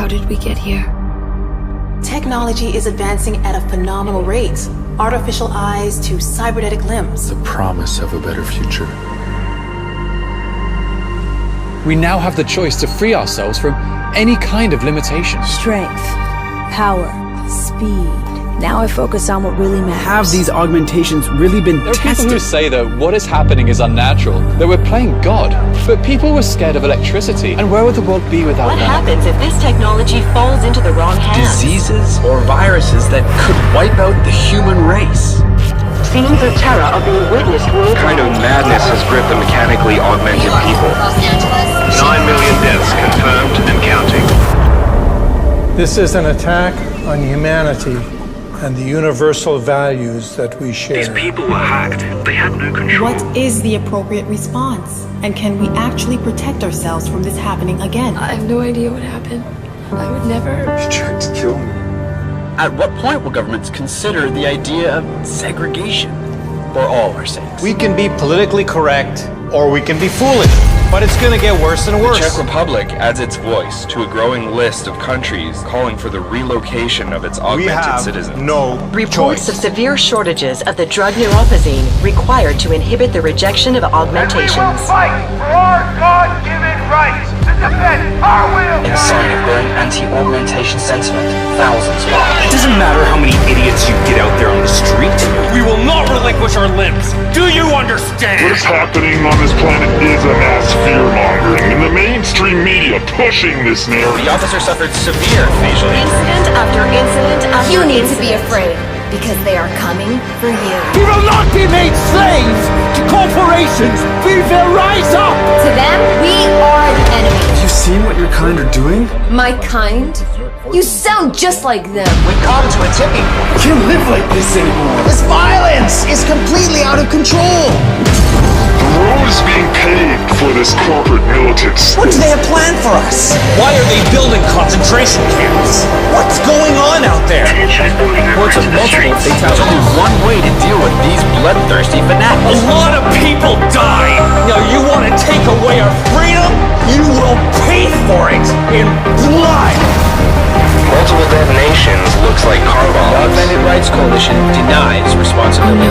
How did we get here? Technology is advancing at a phenomenal rate. Artificial eyes to cybernetic limbs. The promise of a better future. We now have the choice to free ourselves from any kind of limitation. Strength, power, speed. Now I focus on what really matters. Have these augmentations really been There are tested? people who say that what is happening is unnatural, that we're playing God. But people were scared of electricity, and where would the world be without What that? happens if this technology falls into the wrong hands? Diseases or viruses that could wipe out the human race. Scenes of terror are being witnessed worldwide. What kind of madness has gripped the mechanically augmented people? 9 million deaths confirmed and counting. This is an attack on humanity and the universal values that we share. These people were hacked. They had no control. What is the appropriate response? And can we actually protect ourselves from this happening again? I have no idea what happened. I would never... You tried to kill me. At what point will governments consider the idea of segregation for all our sakes? We can be politically correct, or we can be foolish, but it's gonna get worse and worse. The Czech Republic adds its voice to a growing list of countries calling for the relocation of its augmented citizens. No Reports choice. of severe shortages of the drug neurophazine required to inhibit the rejection of augmentations. And we will fight for our God-given rights to defend our will. In a sign of growing anti-augmentation sentiment, thousands march. It doesn't matter how many idiots you get out there on the street. We will not relinquish our limbs. Do you understand? What is happening on this planet is a mass fear-mongering, and the mainstream media pushing this narrative. The officer suffered severe facial injuries. Incident after incident after You need to incident. be afraid, because they are coming for you. We will not be made slaves to corporations. We will rise up. To them, we are the enemy. Have you seen what your kind are doing? My kind? You sound just like them. We've come to a tipping point. I can't live like this anymore. This violence is completely out of control. The road is being paved for this corporate militants. What do they have planned for us? Why are they building concentration camps? What's going on out there? Reports of multiple fatalities. There's only one way to deal with these bloodthirsty A fanatics. lot of people die. Now you want to take away our freedom? You will pay for it in blood. Multiple detonations looks like car The bombs. Augmented Rights Coalition denies responsibility.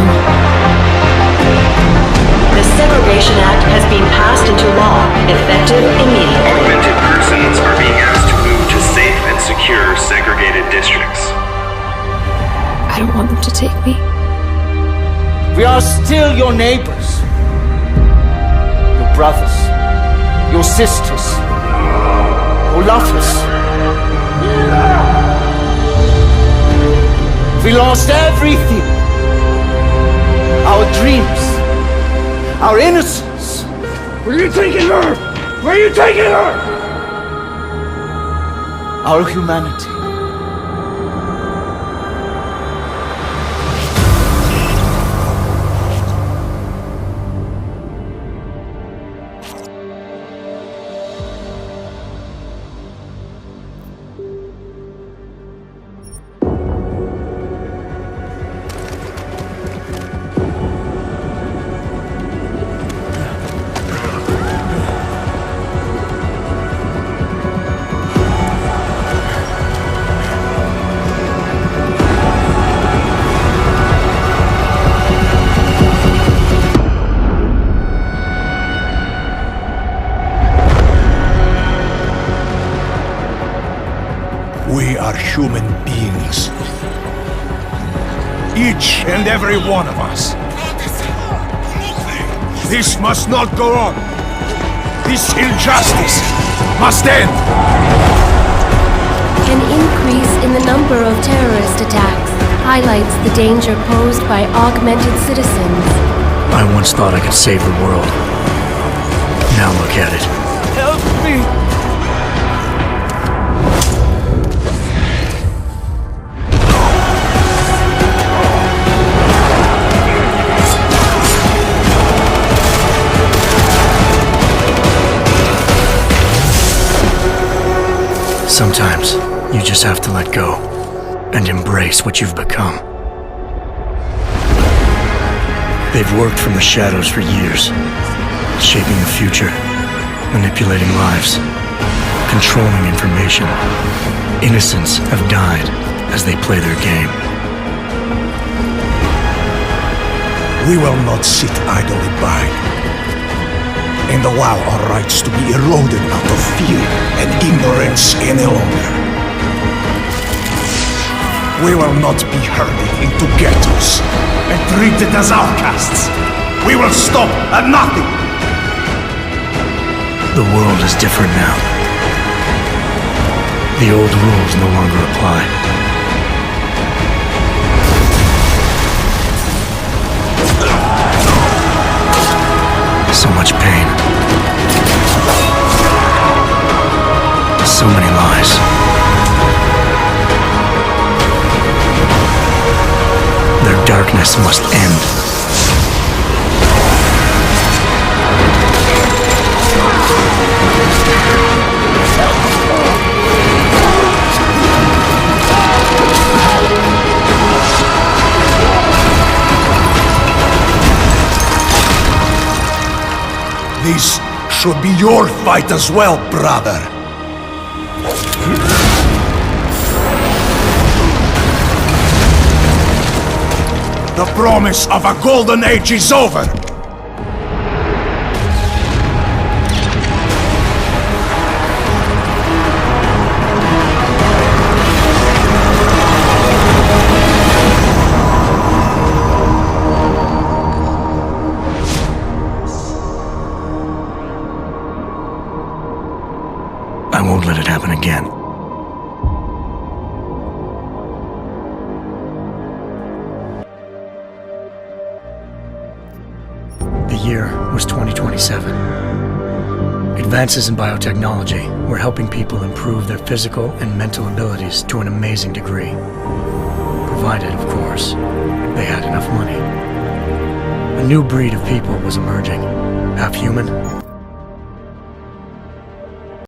The Segregation Act has been passed into law, effective immediately. Augmented persons are being asked to move to safe and secure segregated districts. I don't want them to take me. We are still your neighbors, your brothers, your sisters, who love us. We lost everything. Our dreams, our innocence. Where are you taking her? Where are you taking her? Our humanity. We are human beings. Each and every one of us. This must not go on. This injustice must end. An increase in the number of terrorist attacks highlights the danger posed by augmented citizens. I once thought I could save the world. Now look at it. Help me! Sometimes you just have to let go and embrace what you've become. They've worked from the shadows for years, shaping the future, manipulating lives, controlling information. Innocents have died as they play their game. We will not sit idly by and allow our rights to be eroded out of fear and ignorance any longer. We will not be herded into ghettos and treated as outcasts. We will stop at nothing. The world is different now. The old rules no longer apply. So much pain. So many lies. Their darkness must end. This should be your fight as well, brother. The promise of a golden age is over. I won't let it happen again. The year was 2027. Advances in biotechnology were helping people improve their physical and mental abilities to an amazing degree. Provided, of course, they had enough money. A new breed of people was emerging, half human,